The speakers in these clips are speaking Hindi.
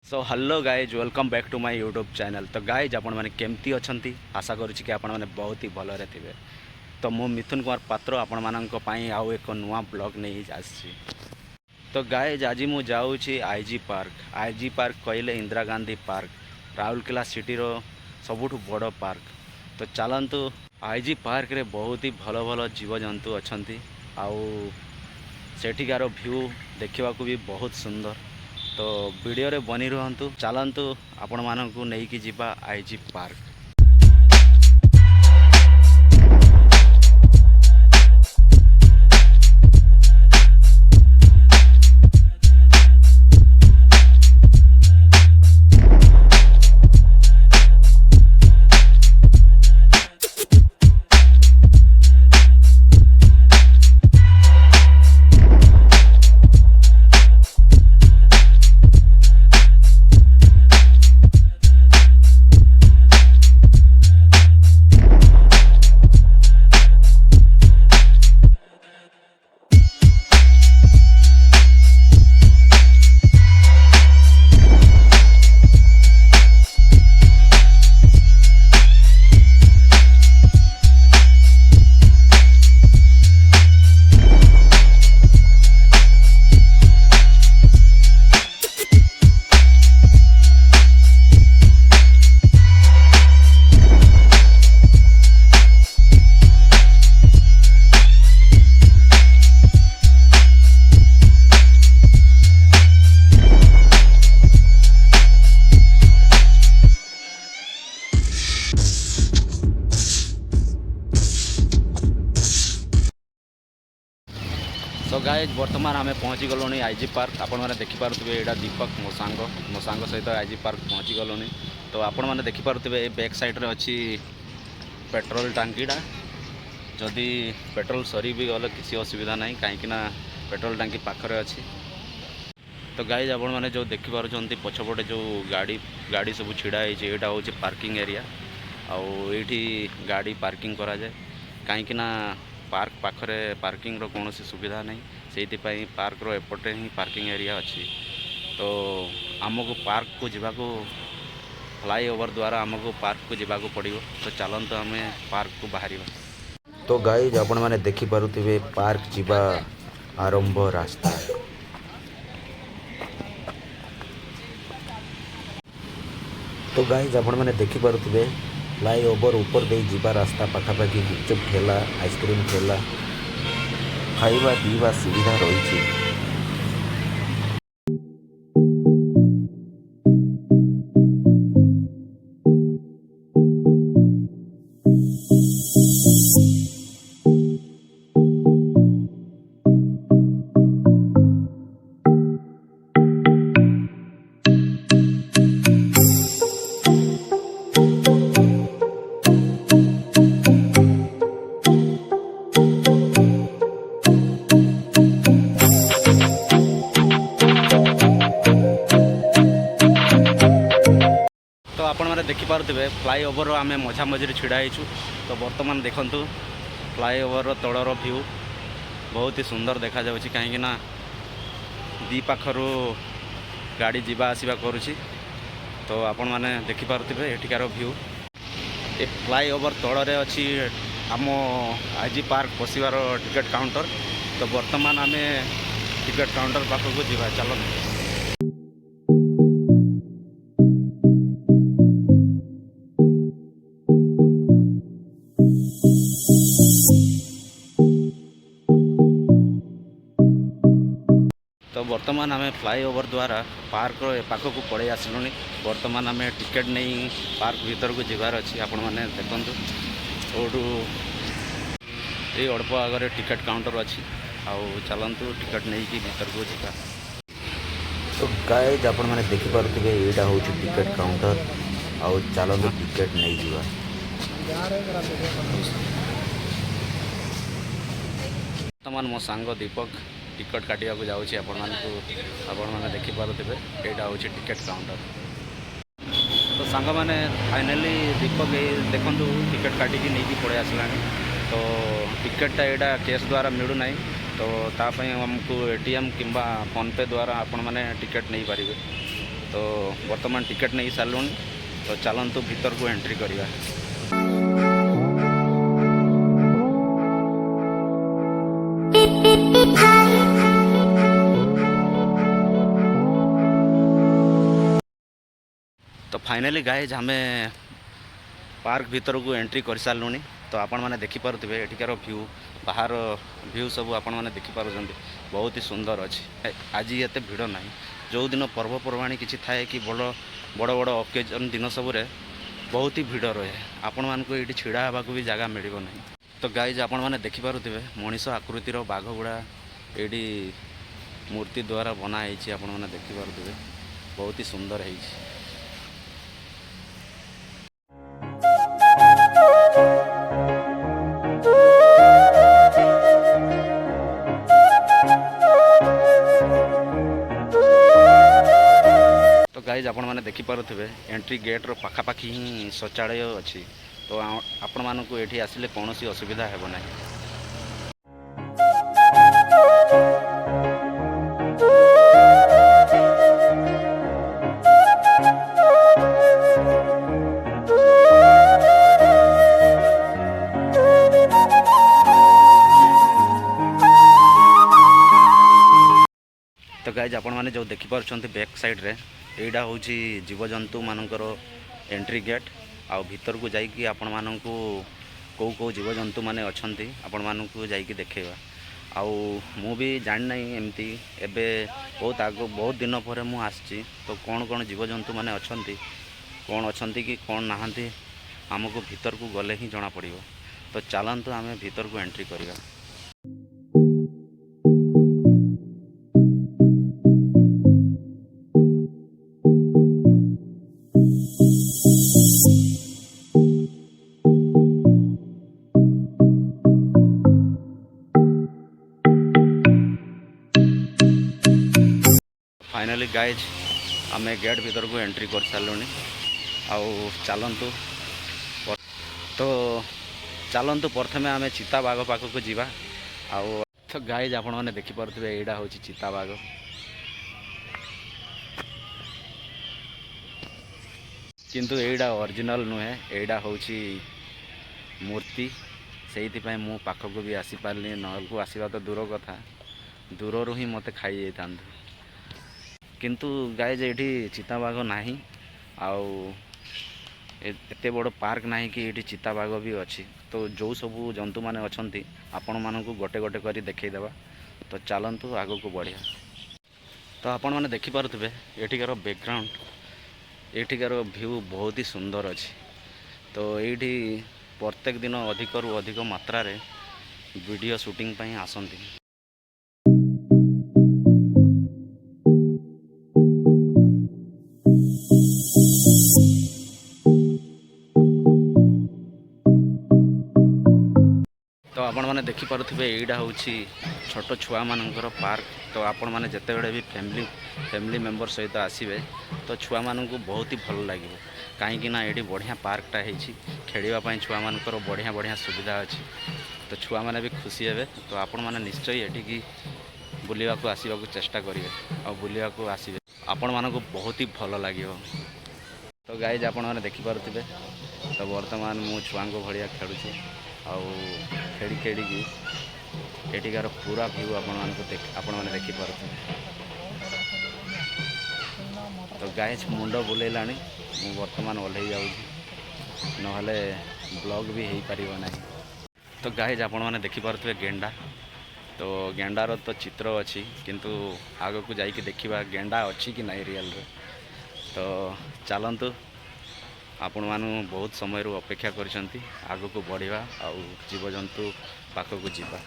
So hello guys welcome back to my YouTube channel. तो गाइज आपण मैंने केमती अच्छा आशा करुच्ची कि आपण मैंने बहुत ही भलरे थे। तो मु मिथुन कुमार पात्र आपण मानक आउ एक नुआ ब्लॉग नहीं आसी। तो गाइज आज मु जाऊँगी आईजी पार्क कहले इंदिरा गांधी पार्क राउरकेला सिटीर सबुठ बड़ पार्क। तो चलतु आईजी पार्क रे बहुत ही भल भल जीवजंतु अच्छा आउ सेठिकार व्यू देखा भी बहुत सुंदर। तो वीडियो रे बनी रुहंतु चलतु आपण मानकु नेकी जिबा आईजी पार्क। सो गाइज बर्तमान आम पहुँची गलु आईजी पार्क। आपण मैंने देखिपे यहाँ दीपक मो सांग सहित आईजी पार्क पहुँची गलु। तो आपण मैंने देखिपे ये बैक साइड रे अच्छी पेट्रोल टांकीटा जदि पेट्रोल सरी भी गले किसी असुविधा ना कहीं पेट्रोल टांकी पाखरे अच्छी। तो गाइज आपण मैंने जो देखिपुंट पछपटे जो गाड़ी सब छिड़ा यहाँ हूँ पार्किंग एरिया आठी गाड़ी पार्किंग करा जाए कहीं पार्क पाखरे पार्किंग रो कौन सुविधा नहीं से पार्क रो एपटे ही पार्किंग एरिया अच्छी। तो आमको पार्क को जावाक फ्लाई ओवर द्वारा आमको पार्क को जावाक पड़ो। तो चलते आम पार्क को बाहर। तो गाइज आपण मैंने देखिपे पार्क जीवा आरंभ रास्ता। तो गाइज आपण मैंने देखिपे फ्लाई ओवर ऊपर दे जीवा रास्ता पाखापाखि गुपचुप ठेला आइसक्रीम ठेला खाइबा पीवा सुविधा रही। तो आपण मैंने देखिपे फ्लाई ओवर आम मझा मझे छिड़ा होइछु। तो बर्तमान देखंतु फ्लाई ओवर तलर व्यू बहुत ही सुंदर देखा जाउछि कहीं दी पाखरु गाड़ी जीवा आसिबा करुछि। तो आपण मैंने देखिपे एठिकार व्यू ए फ्लाई ओवर तलरे अच्छी आम IG park busbar ticket counter. तो बर्तमान आम टिकेट काउंटर पाखक जीवा चलते। तो बर्तमान आम फ्लाई ओवर द्वारा पार्क पाखक पड़े आसलु। बर्तमान आम टिकेट नहीं पार्क भीतर को जीवार अच्छी। आपण मैंने देखु ओडू ये अल्प आगे टिकेट काउंटर अच्छी चलतु टिकेट नहीं कि भीतर को जीवा। तो गाइज आपण मैंने देखिपे यहाँ हूँ टिकेट काउंटर चलतु टिकेट नहीं जीवा। वर्तमान मो सांग दीपक टिकट काटिया जाऊँगी। आपण मैंने देखिपे यहाँ हूँ टिकेट काउंटर। तो सांग मैंने फाइनाली दीपक देखु टिकेट काटिकी नहीं पड़े आसला। तो टिकेटा यहाँ कैश द्वारा मिलूना। तो तापाई आमको एटीएम किंबा फोन पे द्वारा आपण मैंने टिकेट नहीं पारे। तो वर्तमान टिकेट नहीं सारूँ तो चलतु भीतर को एंट्री करवा। तो फाइनली गाइज आम पार्क भीतर को एंट्री कर सारूँ। तो आपण मैंने देखिपे एठिकार व्यू बाहर व्यू सब आपण मैंने देखिपुर बहुत ही सुंदर अच्छे। आज ये भिड़ ना जो दिन पर्वपर्वाणी किसी थाए कि बड़ बड़ बड़ ओकेजन दिन सबुरे बहुत ही भिड़ रहे आपण मानक ये छिड़ा हाँ भी जगह मिल ना। तो गाइज आपण मैंने देखिपे मनीष आकृतिर बाघ गुड़ा ये मूर्ति द्वारा बनाई आपण मैंने देखिपे बहुत ही सुंदर है। गाइज आपण मैंने देखिपे एंट्री गेट्र पाखापाखि ही शौचालय अच्छी। तो आपण मानक ये आसिले कौन असुविधा हेब ना। तो गाइज आपण मैंने जो देखिपे बैक साइड रे एटा हूँ जीवजंतु मानकर एंट्री गेट आउ भीतर को जाइए आपण मानक कौ कौ जीवजंतु माने अच्छी आपण मानक जाइए देखा। आउ मु भी जान नहीं एमती एबे बहुत आग बहुत दिन पर मु आसी तो कौन कौन जीवजंतु माने अच्छी कौन अच्छा कि कौन नहांती आमको भीतर को गले ही जना पड़ो। तो चलतु आम भीतर को एंट्री करवा। फाइनली गाइज आम गेट भीतर को एंट्री कर सारूँ। आउ चलतु तो चलतु प्रथम आम चिता बाघ पाखक जावा। आउ तो गाइज आपण मैंने देखिपे यहाँ हूँ चिता बाघ। किंतु एटा ओरिजिनल नुहे एटा हूँ मूर्ति से मु पाखक भी आसी पारली नल को आसवा तो दूर कथा दूर ही मत खाई जाता। किंतु गाइज ये चिता बाघ नहीं आउ एते बड़ पार्क नहीं कि ये चिता बाघ भी अच्छी। तो जो सब जंतु माने अच्छी आपण मानक गोटे गोटे कर देखईदेवा। तो चलतु आग को बढ़िया। तो आपण मैंने देखिपे एठिकार बैकग्राउंड एठिकार व्यू बहुत ही सुंदर अच्छी। तो ये प्रत्येक दिन अधिक रु अधिक मात्रा रे वीडियो शूटिंग पई आसंती। तो आपण मैंने देखिपे यहाँ हूँ छोट छुआ मानकर पार्क। तो आपण मैंने जिते बड़े भी फैमिली मेंबर सहित आसवे तो छुआ मानक बहुत ही भल लगे कहीं ये बढ़िया पार्कटा है खेलवाई छुआ मानकर बढ़िया बढ़िया सुविधा अच्छी। तो छुआ मैंने भी खुशी हे। तो आपण मैंने निश्चय ये बुलवा को आसवा को चेष्टा करेंगे और बुलवा को आसवे आपण मानक बहुत ही भल लगे। तो गाइज आपण मैंने देखिपे तो वर्तमान मु छुआ भाया खेलुची आउ खेड़ी खेड़ी एठिकार पूरा व्यू आपण मैंने देखिपे। तो गाइज मुंड बुलेला मु वर्तमान ओल्हे जाऊँ नहले ब्लॉग भी हो पार ना। तो गाइज आपण मैंने देखिपे गेंडा। तो गेंडार तो चित्र अच्छी किंतु आग को जाइए देखा गेंडा अच्छी कि नहीं रियल रे। तो चलतु आपण मानु बहुत समय अपेक्षा करिसंती आग को बढ़िया आउ जीवजंतु पाख को जीवा।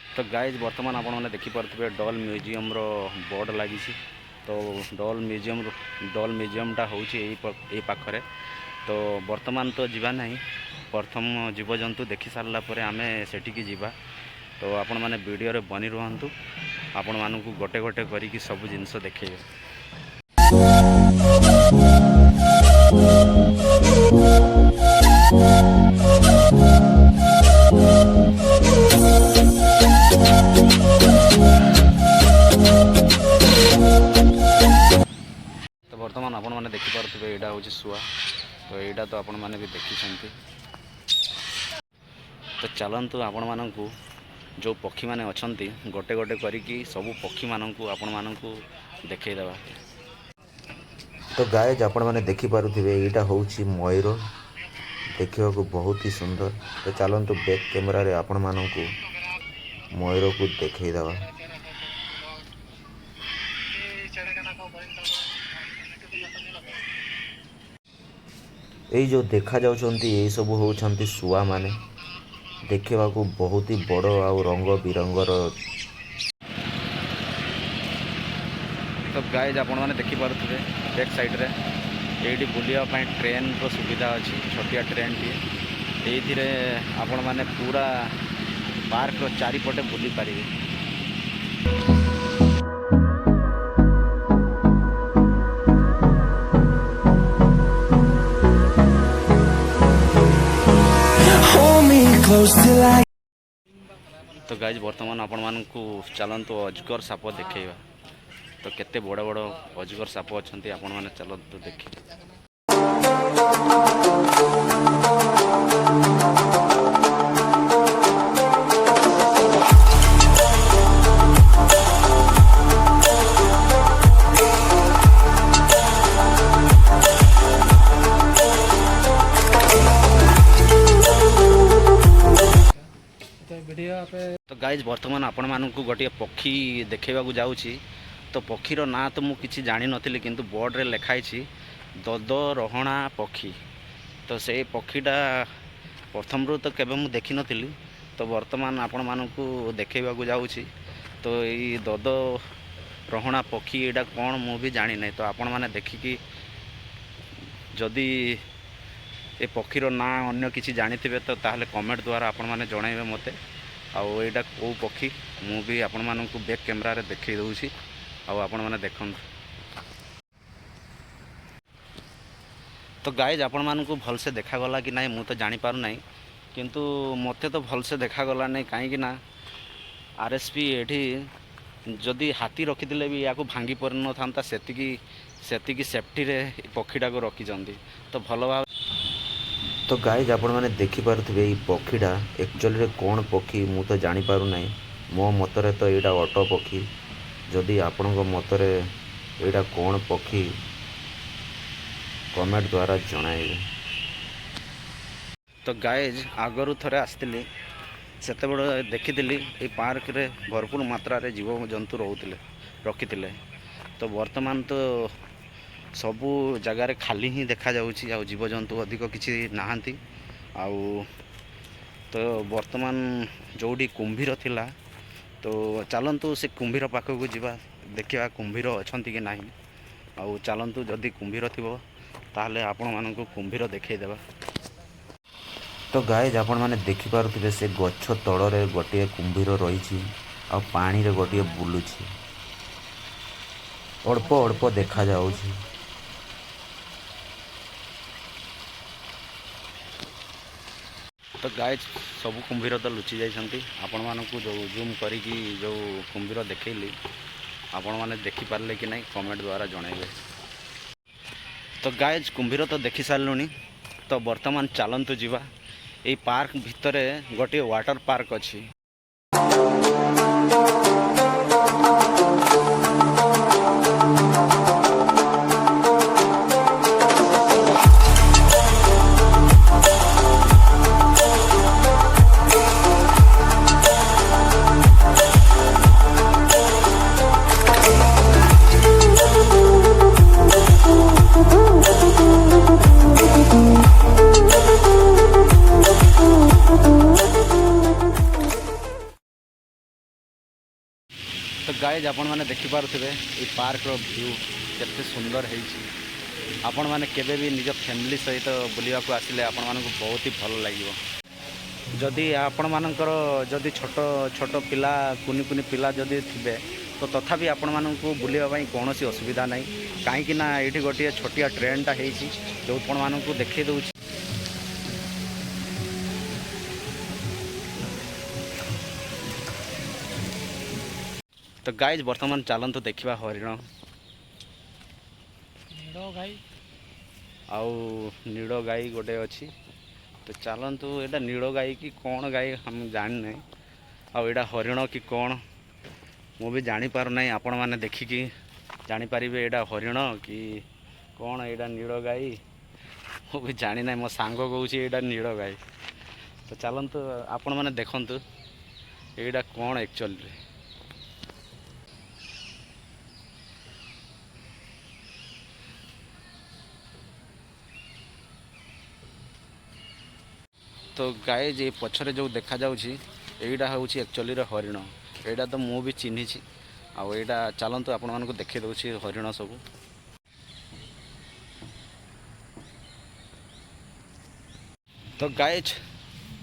तो गाइज वर्तमान आपण मैंने देखिपे डॉल म्यूजियम रो बोर्ड लगी। तो डॉल म्यूजियमटा हूँ यही पाखरे। तो वर्तमान तो जीवा नहीं प्रथम जीवजंतु देखि सारा पर आम सेठिकी जीवा। तो आपण मैंने वीडियो रे बनी रुहंतु आपण मानकु गोटे गोटे करिकी सब जिनस देखैबे। पारुथिबे एटा होची सुआ। तो एटा तो आपण माने भी देखिसंती। तो चलंतु आपण माननकु जो पक्षी माने अछंती गोटे गोटे करिकी सब पक्षी माननकु आपण माननकु देखै देबा। तो गाइज आपण माने देखि पारुथिबे एटा होची मयूर। देखिबा को बहुत ही सुंदर। तो चलंतु बैक कैमरा रे आपण माननकु मयूर को देखै देबा। एई जो देखा जाउछंती ए सब होउछंती सुआ माने। देखिबा को बहुत ही बड़ आ रंग बिरंगर। तो गाइज आपण माने देखि पारुथिबे बैक साइड रे एठी बुलिया पई ट्रेन रो सुविधा अछि। छोटिया ट्रेन टी एथिरे आपण माने पूरा पार्क रो चारि पटे बुली पारिबे। तो गाइज वर्तमान आपण मानकु चलंतु अजगर साप देखैबा। तो केते बड़ बड़ अजगर साप अछंती आपण माने चलंतु देखि। तो गाइज वर्तमान आपण मानकु गोटे पक्षी देखैबा जाउछि। तो पक्षीर ना तो मु किछि जानि नथिली किंतु बोर्ड रे लिखाई छी दद रहणा पक्षी। तो से पक्षीटा प्रथम रो तो केबे मु देखि नथिली। तो वर्तमान आपण मानकु देखैबा जाउछि। तो ई दद रहणा पक्षी एटा कोन मु भी जानि नै। तो आपण माने देखिकी जदि ए पक्षीर ना अन्य किछि जानिथिबे तो ताहले कमेंट द्वारा आपण माने जणाइबे मते। आउ एटा को पक्षी मु भी आपण मानकु बैक कैमरा रे देखै दउछि। आउ आपण माने देखन। तो गाइज आपण मानकु भल से देखा गला कि नाही मु तो जानि पारु नाही किंतु मते तो भल से देखा गला नाही। काहे कि ना आरएसपी एठी जदि हाथी रखिदिले भी याको भांगी पर न थांता सेतिकी सेफ्टी रे पक्षीटा को रखी जंदी। तो भल भाव। तो गाइज आपण माने देखि पारुथिबे ई पक्षीटा एक्चुअली रे कोन पक्षी मु तो जानि पारु नाही। मो मतरे तो एटा ऑटो पक्षी। जदि आपणको मतरे एटा कोन पक्षी कमेंट द्वारा जणाइबे। तो गाइज आगरु थरे आस्तिली सेते बड़ देखिथिली ए पार्क रे भरपूर मात्रा रे जीव जंतु रहउतिले रखिथिले। तो वर्तमान तो सबू जगार खाली ही देखा जाउछि। आ जीव जंतु अधिक किछि नाहांती। आउ तो वर्तमान जोडी कुंभीर थिला। तो चलंतु से कुंभीर पाखकु जिबा देखिबा कुंभीर अछंती कि नाही। आउ चलंतु जदि कुंभीर थिबो ताहले आपण मानकु कुंभीर देखै देबा। तो गाइज आपण माने देखि पारुथिबे से गच्छ तळरे गोटे कुंभीर रहिछि। आ पानी रे गोटे बुलुछि। अल्प अल्प देखा जाउछि। तो गाइज सब कुंभीर तो लुचि जाइछंती। आपण मानकु जो जूम करिकी जो कुंभीर देखैली आपण माने देखि पारले कि नाही कमेंट द्वारा जणाइबे। तो गाइज कुंभीर तो देखि सारलुनी। तो वर्तमान चलंतु जीवा ए पार्क भितरे गोटे वाटर पार्क अछि। तो गाइज आपण माने देखि पारुथिबे ए पार्क रो व्यू केते सुंदर हेछि। आपण माने केबे भी निज फैमिली सहित बुलिया को आसिले आपण मानकु बहुत ही भल लागिवो। जदि आपण मानकर जदि छोट छोट पिला कुनी कुनी पिला जदि थिबे तो तथापि आपण मानकु बुलिया पई कोनोसी असुविधा नाही। काहे कि ना एठी गोटिया छोटिया ट्रेनटा हेछि जो आपण मानकु देखै दउछि। तो गाइज वर्तमान चलंतु देखिबा हरिण। आउ नीड़ गाई गोटे अच्छी। तो चलतु एटा नीड़ गाई कि कौन गाई हम जानी ना। आउ एटा हरिण कि कौन मु भी जानीपार ना। आपण मैंने देखिकी जानीपारे एटा हरिण कि कौन एटा नीड़ गाई मु भी जानी ना। मो सांग कहूँ एटा नीड़ गाई। तो चलतु आपण मैंने देखंतु एटा कौन एक्चुअली। तो गाय जे पछरे जो देखा जाउछि एटा होउछि एक्चुअली हरिण। एटा तो मु भी चिन्ही आउ एटा चलतु आपण मानकु देखै दउछि हरिण सब। तो गाइज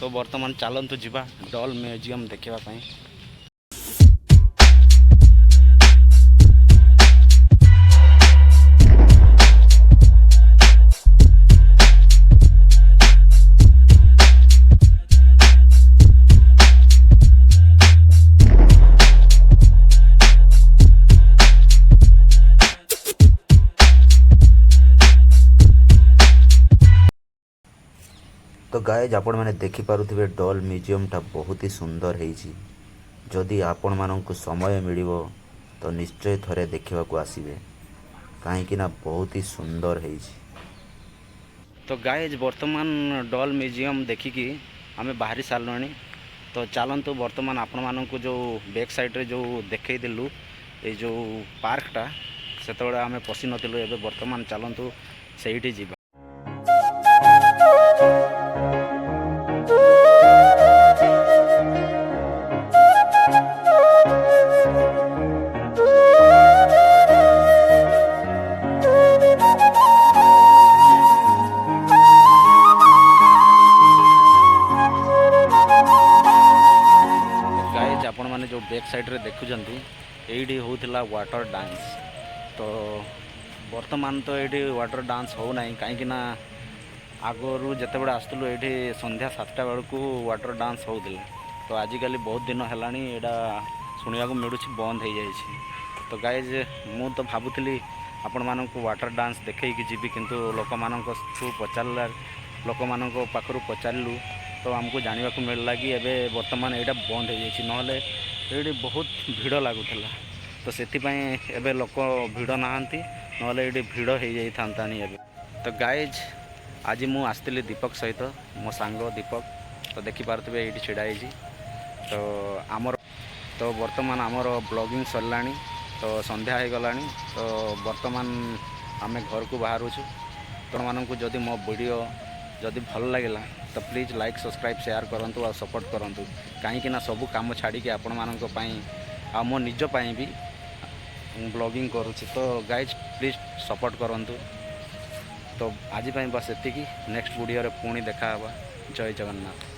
तो वर्तमान चलतु जीवा डॉल म्यूजियम देखा पाई। तो गाइज आपण मैंने देखिपे डॉल म्यूजियमटा बहुत ही सुंदर है। जदि आपण मानक समय मिल तो निश्चय थरे देखा आसबे कहीं बहुत ही सुंदर है। तो गाइज वर्तमान डॉल म्यूजियम देखिकी आम बाहरी सारे। तो चलतु वर्तमान आपण मानक जो बैक साइड जो देखलु ये जो पार्कटा से आम पशि नथिलु। एबे वर्तमान चलतु सेठी जीवा। आपण मैंने जो बैक साइड रे देखुंती ये होता वाटर डांस। तो वर्तमान तो ये वाटर डांस हो ना कहीं आगरू जिते बड़े आसलु ये संध्या 7टा बेलू वाटर डांस होता। तो आजिकल बहुत दिन है शुणा मिलूँ बंद हो जाए। तो गाइज मु तो भावुली आपण मानक वाटर डांस देखी जीवी किंतु लोक मान पचारा लोक मान पाखु पचारू तो आमको जानवा मिलला कि एबे वर्तमान यहाँ बंद हो जाए। ये बहुत भिड़ लगुला तो से एबे लोक भिड़ नहांती ना भिड़ हो जाता। तो गाइज आज मु आसती दीपक सहित मो सांग दीपक। तो देखिपे ये छिड़ा तो आमर तो वर्तमान आमर ब्लॉगिंग सरला। तो संध्या हो गला। तो वर्तमान आम घर को बाहर तो मानक जदि मो वीडियो जदि भल लगे तो प्लीज़ लाइक सब्सक्राइब शेयर करूँ और सपोर्ट करूँ कहीं सबू कम छाड़ी आपण मानक आ मो निज भी ब्लॉगिंग करुँच। तो गाइज प्लीज़ सपोर्ट करूँ। तो आज बस एतिकी नेक्स्ट वीडियो पुणी देखा। जय जगन्नाथ।